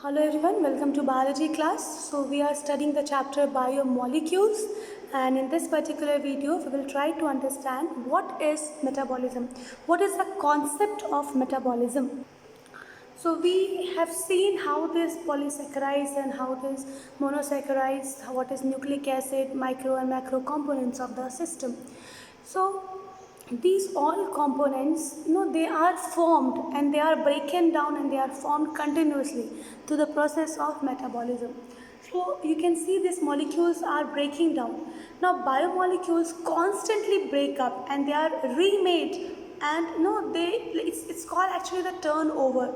Hello everyone, welcome to biology class. So we are studying the chapter biomolecules, and in this particular video we will try to understand what is metabolism. What is the concept of metabolism? So we have seen how this polysaccharides and how this monosaccharides, what is nucleic acid, micro and macro components of the system. So these all components, they are formed and they are broken down and they are formed continuously through the process of metabolism. So you can see these molecules are breaking down. Now biomolecules constantly break up and they are remade, and it's called actually the turnover.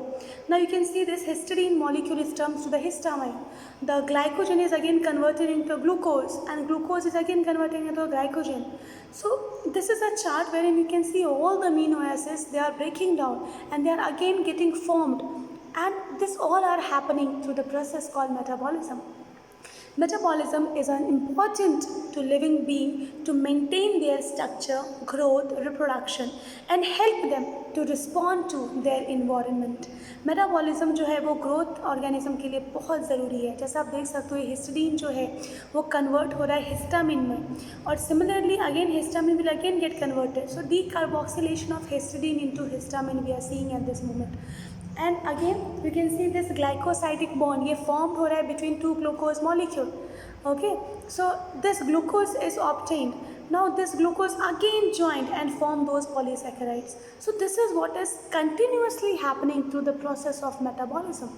Now you can see this histidine molecule is turned to the histamine. The glycogen is again converted into glucose, and glucose is again converted into glycogen. So this is a chart wherein you can see all the amino acids, they are breaking down and they are again getting formed, and this all are happening through the process called metabolism. Metabolism is an important to living being to maintain their structure, growth, reproduction and help them to respond to their environment. Metabolism जो है वो growth organism के लिए बहुत ज़रूरी है. जैसा आप देख सकते हो हिस्टिडीन जो है वो कन्वर्ट हो रहा है हिस्टामिन में, और similarly again histamine will again get converted. So decarboxylation of histidine into histamine we are seeing at this moment. And again you can see this glycosidic bond ये formed हो रहा है between two glucose molecule. Okay, so this glucose is obtained. Now this glucose again joined and form those polysaccharides. So this is what is continuously happening through the process of metabolism.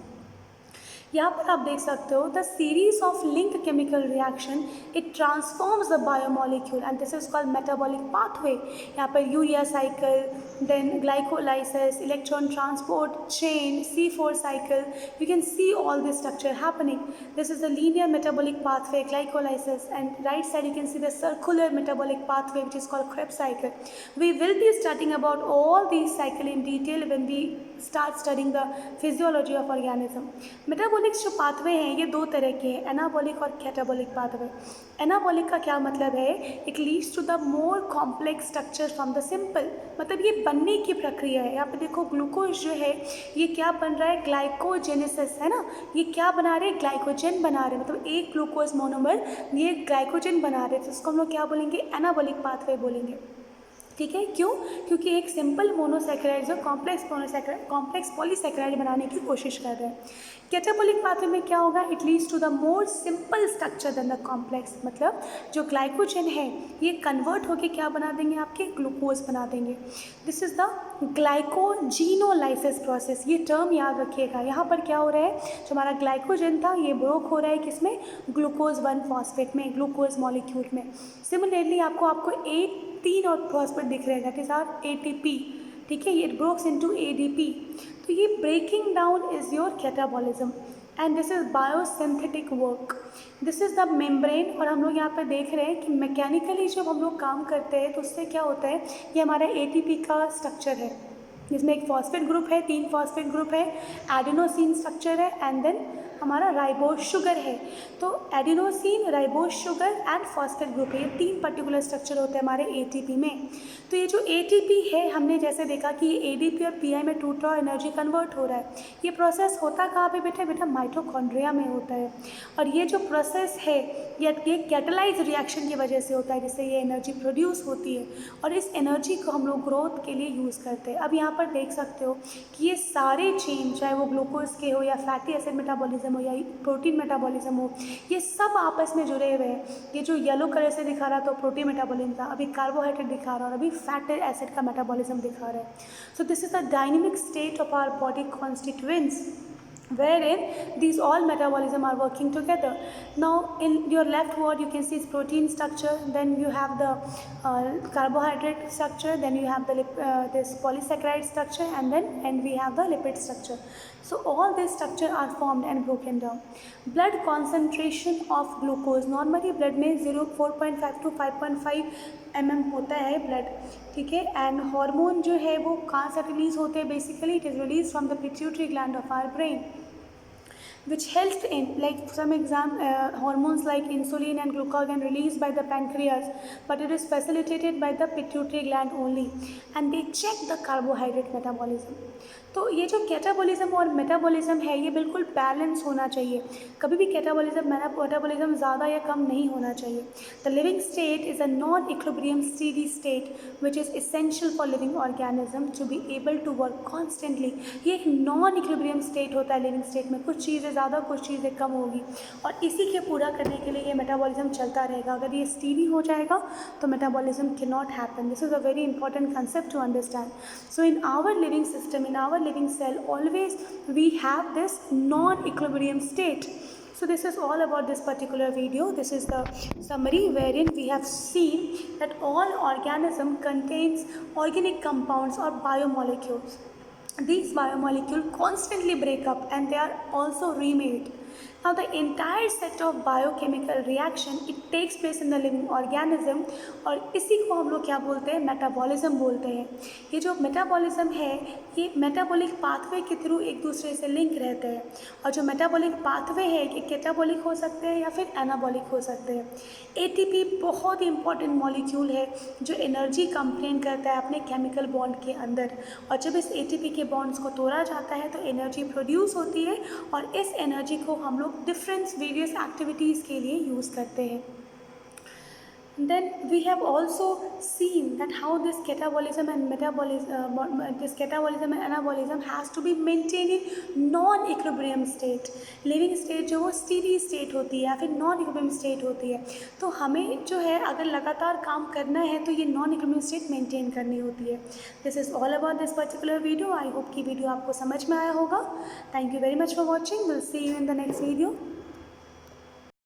यहाँ पर आप देख सकते हो the series of link chemical reaction it transforms the biomolecule and this is called metabolic pathway. यहाँ पर urea cycle, then glycolysis, electron transport chain, C4 cycle. You can see all this structure happening. This is the linear metabolic pathway, glycolysis, and right side you can see the circular metabolic pathway which is called Krebs cycle. We will be studying about all these cycle in detail when we start studying the physiology of organism. मेटाबॉलिक्स जो pathway हैं ये दो तरह के हैं, anabolic और catabolic pathway. Anabolic का क्या मतलब है? It leads to the more complex structure from the simple. मतलब ये बनने की प्रक्रिया है. यहाँ पे देखो ग्लूकोज जो है ये क्या बन रहा है? ग्लाइकोजेनेसिस है ना. ये क्या बना रहे हैं? ग्लाइकोजन बना रहे हैं. मतलब एक ग्लूकोज मोनोमर ये ग्लाइकोजन बना रहे हैं, तो इसको हम लोग क्या बोलेंगे? एनाबॉलिक पाथवे बोलेंगे. ठीक है, क्यों? क्योंकि एक सिंपल मोनोसैकेराइड जो कॉम्प्लेक्स पॉलीसैकेराइड बनाने की कोशिश कर रहे हैं. कैटाबॉलिक पाथवे में क्या होगा? It leads to the more simple structure then the complex. मतलब जो ग्लाइकोजन है ये कन्वर्ट होके क्या बना देंगे? आपके ग्लूकोज बना देंगे. This is the glycogenolysis process. ये टर्म याद रखिएगा. यहाँ पर क्या हो रहा है? जो हमारा ग्लाइकोजन था ये ब्रोक हो रहा है किसमें? ग्लूकोज 1 फॉस्फेट में, ग्लूकोज मॉलिक्यूल में. सिमिलरली आपको 3 और फॉस्फेट दिख रहे हैं, दैट इज आर ATP. ठीक है, ये ब्रोक्स इनटू ADP. तो ये breaking down is your catabolism and this is biosynthetic work. This is the membrane. और हम लोग यहाँ पर देख रहे हैं कि मैकेनिकली जब हम लोग काम करते हैं तो उससे क्या होता है? ये हमारा ATP का स्ट्रक्चर है जिसमें एक फॉस्फेट ग्रुप है, 3 फॉस्फेट ग्रुप है, एडिनोसिन स्ट्रक्चर है एंड देन हमारा राइबोज शुगर है. तो adenosine, ribose sugar and phosphate group है, ये 3 पर्टिकुलर स्ट्रक्चर होते हैं हमारे ATP में. तो ये जो ATP है हमने जैसे देखा कि ये ADP और PI में टूट रहा और एनर्जी कन्वर्ट हो रहा है. ये प्रोसेस होता कहाँ पे बेटा माइटोकॉन्ड्रिया में होता है. और ये जो प्रोसेस है ये कैटालाइज रिएक्शन की वजह से होता है जिससे ये एनर्जी प्रोड्यूस होती है और इस एनर्जी को हम लोग ग्रोथ के लिए यूज़ करते हैं. अब यहाँ पर देख सकते हो कि ये सारे चेन, चाहे वो ग्लूकोज के हो या फैटी एसिड मेटाबॉलिज्म हो या प्रोटीन मेटाबॉलिज्म हो, ये सब आपस में जुड़े हुए हैं. ये जो येलो कलर से दिखा रहा तो प्रोटीन मेटाबॉलिज्म था, अभी कार्बोहाइड्रेट दिखा रहा और अभी फैटी एसिड का मेटाबॉलिज्म दिखा रहा है. So this is the dynamic state of our body constituents wherein these all metabolism are working together. Now in your left word you can see protein structure, then you have the carbohydrate structure, then you have the this polysaccharide structure, and we have the lipid structure. So all these structure are formed and broken down. Blood concentration of glucose, normally blood में 4.5 to 5.5 mm होता है blood. ठीक है, and hormone जो है वो कहाँ से रिलीज होते हैं? Basically it is release from the pituitary gland of our brain which helps in like some hormones like insulin and glucagon released by the pancreas, but it is facilitated by the pituitary gland only, and they check the carbohydrate metabolism. तो ये जो catabolism और metabolism है ये बिल्कुल balance होना चाहिए, कभी भी कैटाबॉलिज्म मेटाबॉलिज्म ज़्यादा या कम नहीं होना चाहिए। The living state is a non equilibrium steady state which is essential for living organism to be able to work constantly. ये एक नॉन इक्विलिब्रियम स्टेट होता है लिविंग स्टेट में, कुछ चीज़ें ज़्यादा कुछ चीज़ें कम होगी और इसी के पूरा करने के लिए ये मेटाबॉलिज्म चलता रहेगा। अगर ये स्टेडी हो जाएगा तो metabolism can not happen. This is a very important concept to understand. So in our living system, in our living cell, always we have this non-equilibrium state. So this is all about this particular video. This is the summary wherein we have seen that all organism contains organic compounds or biomolecules. These biomolecules constantly break up and they are also remade. Now the entire set of biochemical reaction it takes place in the living organism और इसी को हम लोग क्या बोलते हैं, metabolism बोलते हैं। ये जो मेटाबॉलिज्म है ये मेटाबॉलिक पाथवे के थ्रू एक दूसरे से लिंक रहते हैं और जो मेटाबॉलिक पाथवे है ये कैटाबॉलिक हो सकते हैं या फिर एनाबॉलिक हो सकते हैं। एटीपी बहुत ही इंपॉर्टेंट मॉलिक्यूल है जो एनर्जी कंप्लेन करता है अपने केमिकल बॉन्ड के अंदर और जब इस एटीपी के बॉन्ड्स को तोड़ा जाता है तो एनर्जी प्रोड्यूस होती है और इस एनर्जी को हम लोग डिफरेंट वेरियस एक्टिविटीज़ के लिए यूज़ करते हैं। Then we have also seen that how this catabolism and anabolism has to be maintained in non-equilibrium state. Living state जो वो steady state होती है या फिर non-equilibrium state होती है, तो हमें जो है अगर लगातार काम करना है तो ये non-equilibrium state maintain करनी होती है। This is all about this particular video. I hope कि वीडियो आपको समझ में आया होगा। Thank you very much for watching. We'll see you in the next video.